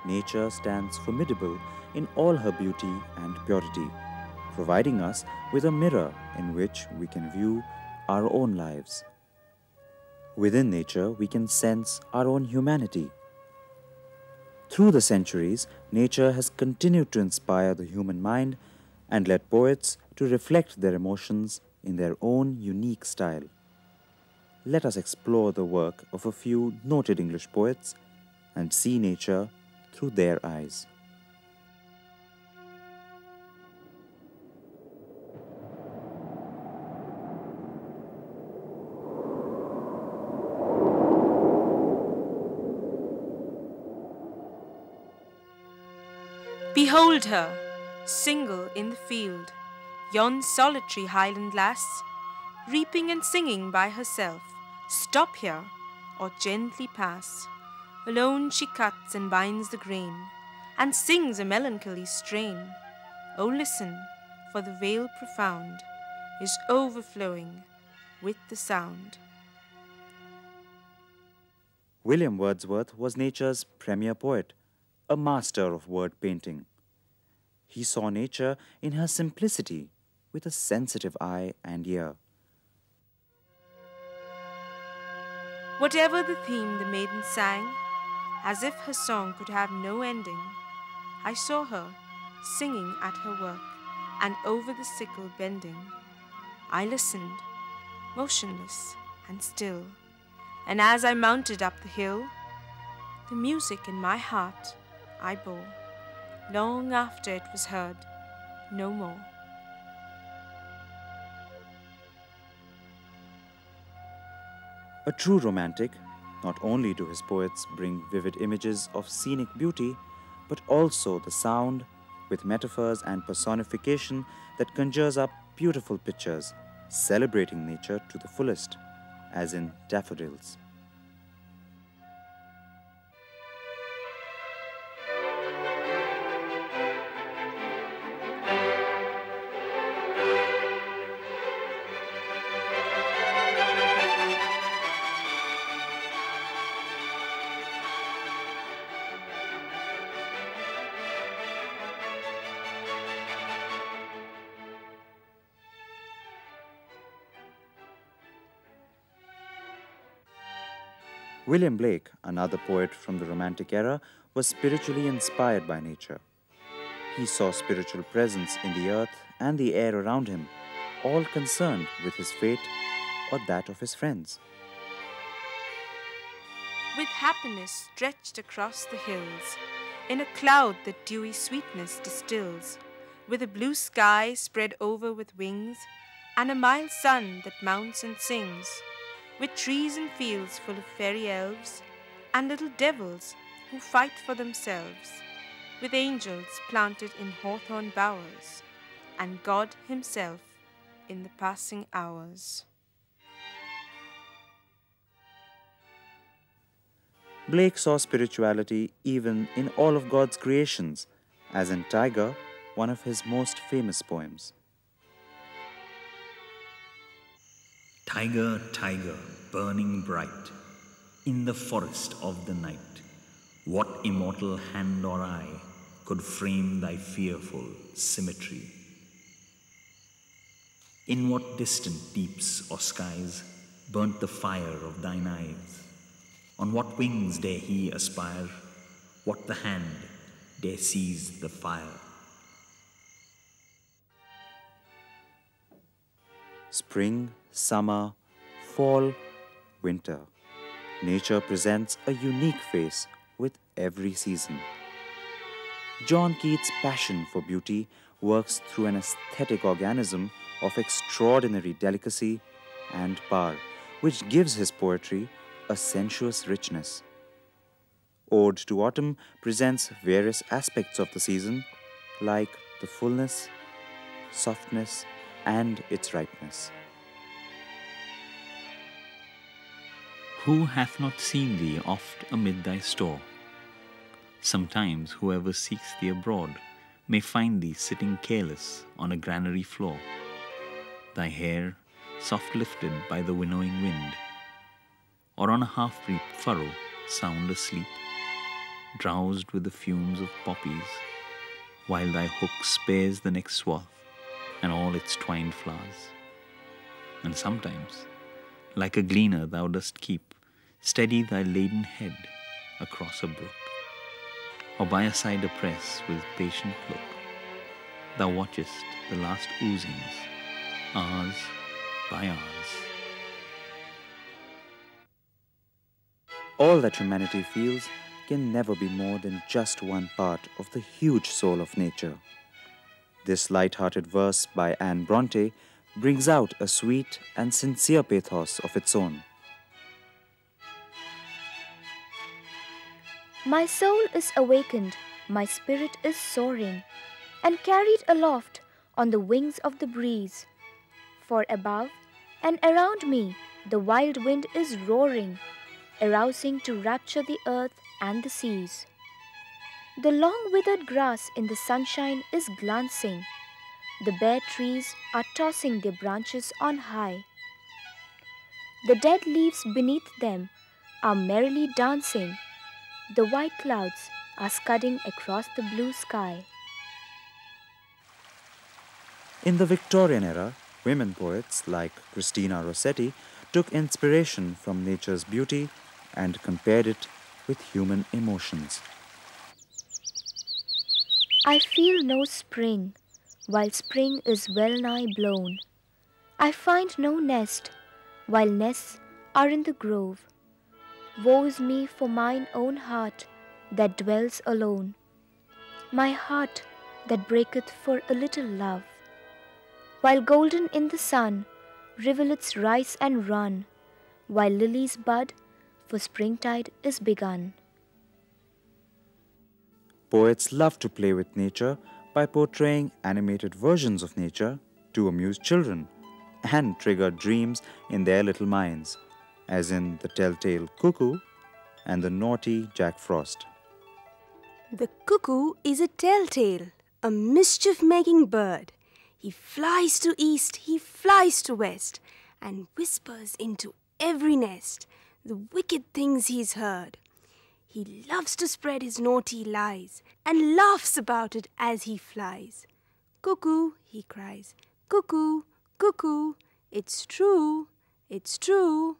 nature stands formidable in all her beauty and purity, providing us with a mirror in which we can view our own lives. Within nature, we can sense our own humanity. Through the centuries, nature has continued to inspire the human mind and led poets to reflect their emotions in their own unique style. Let us explore the work of a few noted English poets and see nature through their eyes. Behold her, single in the field, yon solitary Highland lass, reaping and singing by herself. Stop here, or gently pass. Alone she cuts and binds the grain, and sings a melancholy strain. Oh, listen, for the vale profound is overflowing with the sound. William Wordsworth was nature's premier poet, a master of word painting. He saw nature in her simplicity with a sensitive eye and ear. Whatever the theme the maiden sang, as if her song could have no ending, I saw her singing at her work and over the sickle bending. I listened, motionless and still, and as I mounted up the hill, the music in my heart I bore, long after it was heard no more. A true romantic, not only do his poets bring vivid images of scenic beauty, but also the sound with metaphors and personification that conjures up beautiful pictures, celebrating nature to the fullest, as in Daffodils. William Blake, another poet from the Romantic era, was spiritually inspired by nature. He saw spiritual presence in the earth and the air around him, all concerned with his fate or that of his friends. With happiness stretched across the hills, in a cloud that dewy sweetness distills, with a blue sky spread over with wings, and a mild sun that mounts and sings, with trees and fields full of fairy elves, and little devils who fight for themselves, with angels planted in hawthorn bowers, and God himself in the passing hours. Blake saw spirituality even in all of God's creations, as in Tyger, one of his most famous poems. Tyger, Tyger, burning bright, in the forest of the night, what immortal hand or eye could frame thy fearful symmetry? In what distant deeps or skies burnt the fire of thine eyes? On what wings dare he aspire? What the hand dare seize the fire? Spring, summer, fall, winter. Nature presents a unique face with every season. John Keats' passion for beauty works through an aesthetic organism of extraordinary delicacy and power, which gives his poetry a sensuous richness. Ode to Autumn presents various aspects of the season, like the fullness, softness, and its ripeness. Who hath not seen thee oft amid thy store? Sometimes whoever seeks thee abroad may find thee sitting careless on a granary floor, thy hair soft lifted by the winnowing wind, or on a half-reaped furrow sound asleep, drowsed with the fumes of poppies, while thy hook spares the next swath and all its twined flowers. And sometimes, like a gleaner, thou dost keep steady thy laden head across a brook, or by a cider press with patient look, thou watchest the last oozings, hours by hours. All that humanity feels can never be more than just one part of the huge soul of nature. This light-hearted verse by Anne Bronte brings out a sweet and sincere pathos of its own. My soul is awakened, my spirit is soaring, and carried aloft on the wings of the breeze. For above and around me the wild wind is roaring, arousing to rapture the earth and the seas. The long withered grass in the sunshine is glancing, the bare trees are tossing their branches on high. The dead leaves beneath them are merrily dancing, the white clouds are scudding across the blue sky. In the Victorian era, women poets like Christina Rossetti took inspiration from nature's beauty and compared it with human emotions. I feel no spring, while spring is well nigh blown. I find no nest, while nests are in the grove. Woe's me for mine own heart that dwells alone, my heart that breaketh for a little love. While golden in the sun rivulets rise and run, while lilies bud, for springtide is begun. Poets love to play with nature by portraying animated versions of nature to amuse children and trigger dreams in their little minds, as in the telltale Cuckoo and the naughty Jack Frost. The cuckoo is a telltale, a mischief-making bird. He flies to east, he flies to west, and whispers into every nest the wicked things he's heard. He loves to spread his naughty lies and laughs about it as he flies. Cuckoo, he cries, cuckoo, cuckoo, it's true, it's true.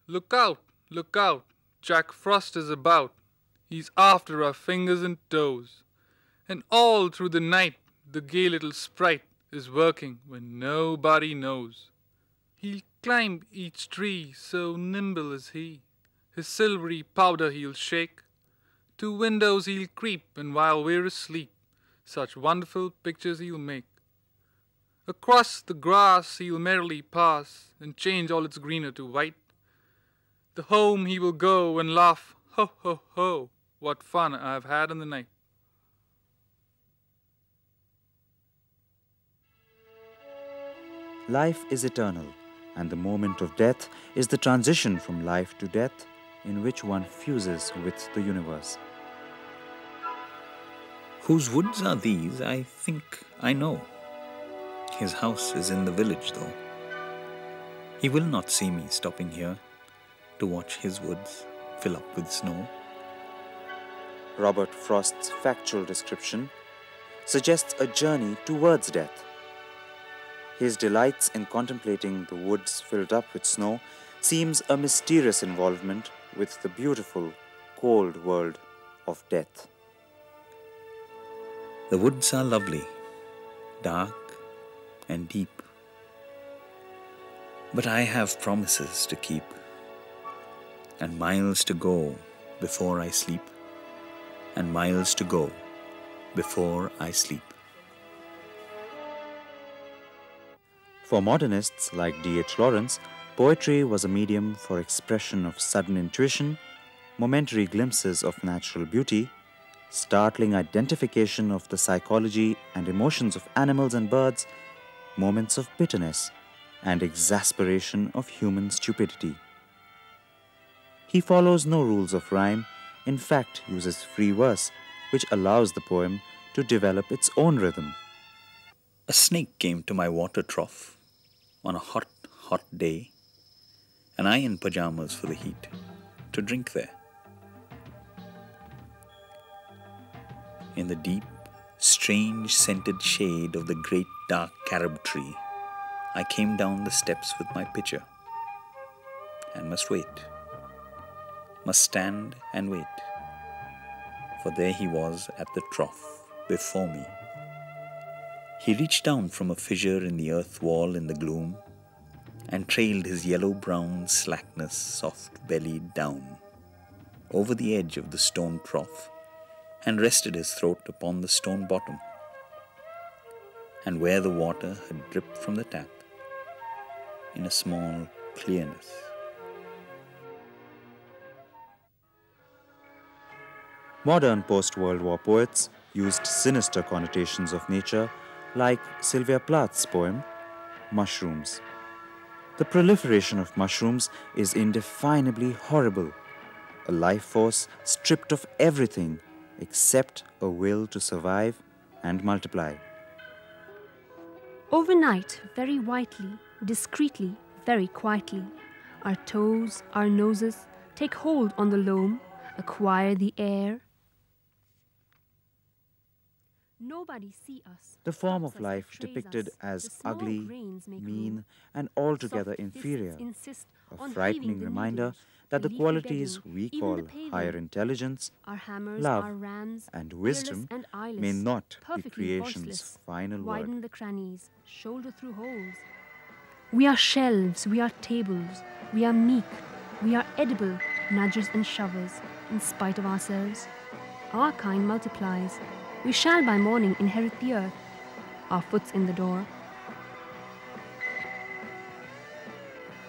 Look out, Jack Frost is about. He's after our fingers and toes. And all through the night the gay little sprite is working when nobody knows. He'll climb each tree, so nimble is he. His silvery powder he'll shake. To windows he'll creep, and while we're asleep, such wonderful pictures he'll make. Across the grass he'll merrily pass, and change all its greener to white. The home he will go and laugh, ho, ho, ho, what fun I've had in the night. Life is eternal, and the moment of death is the transition from life to death in which one fuses with the universe. Whose woods are these? I think I know. His house is in the village, though. He will not see me stopping here to watch his woods fill up with snow. Robert Frost's factual description suggests a journey towards death. His delights in contemplating the woods filled up with snow seems a mysterious involvement with the beautiful, cold world of death. The woods are lovely, dark and deep. But I have promises to keep, and miles to go before I sleep, and miles to go before I sleep. For modernists like D.H. Lawrence, poetry was a medium for expression of sudden intuition, momentary glimpses of natural beauty, startling identification of the psychology and emotions of animals and birds, moments of bitterness, and exasperation of human stupidity. He follows no rules of rhyme, in fact uses free verse, which allows the poem to develop its own rhythm. A snake came to my water trough on a hot, hot day, and I in pajamas for the heat, to drink there. in the deep, strange scented shade of the great dark carob tree, I came down the steps with my pitcher, and must wait, must stand and wait, for there he was at the trough before me. He reached down from a fissure in the earth wall in the gloom, and trailed his yellow-brown slackness soft-bellied down over the edge of the stone trough, and rested his throat upon the stone bottom, and where the water had dripped from the tap in a small clearness. Modern post-World War poets used sinister connotations of nature, like Sylvia Plath's poem, Mushrooms. The proliferation of mushrooms is indefinably horrible, a life force stripped of everything except a will to survive and multiply. Overnight, very whitely, discreetly, very quietly, our toes, our noses take hold on the loam, acquire the air. Nobody see us. The form of life depicted as ugly, mean, and altogether inferior, a frightening reminder that the qualities we call higher intelligence, love, and wisdom may not be creation's final word. Widen the crannies, shoulder through holes. We are shelves, we are tables, we are meek, we are edible, nudgers and shovers, in spite of ourselves. Our kind multiplies. We shall by morning inherit the earth, our foot's in the door.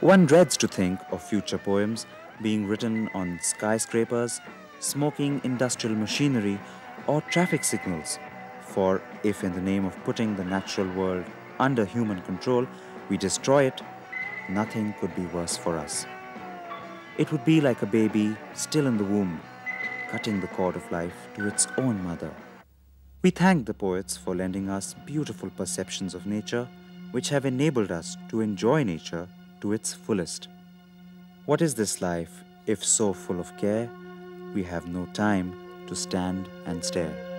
One dreads to think of future poems being written on skyscrapers, smoking industrial machinery, or traffic signals. For if in the name of putting the natural world under human control, we destroy it, nothing could be worse for us. It would be like a baby still in the womb, cutting the cord of life to its own mother. We thank the poets for lending us beautiful perceptions of nature, which have enabled us to enjoy nature to its fullest. What is this life, if so full of care, we have no time to stand and stare.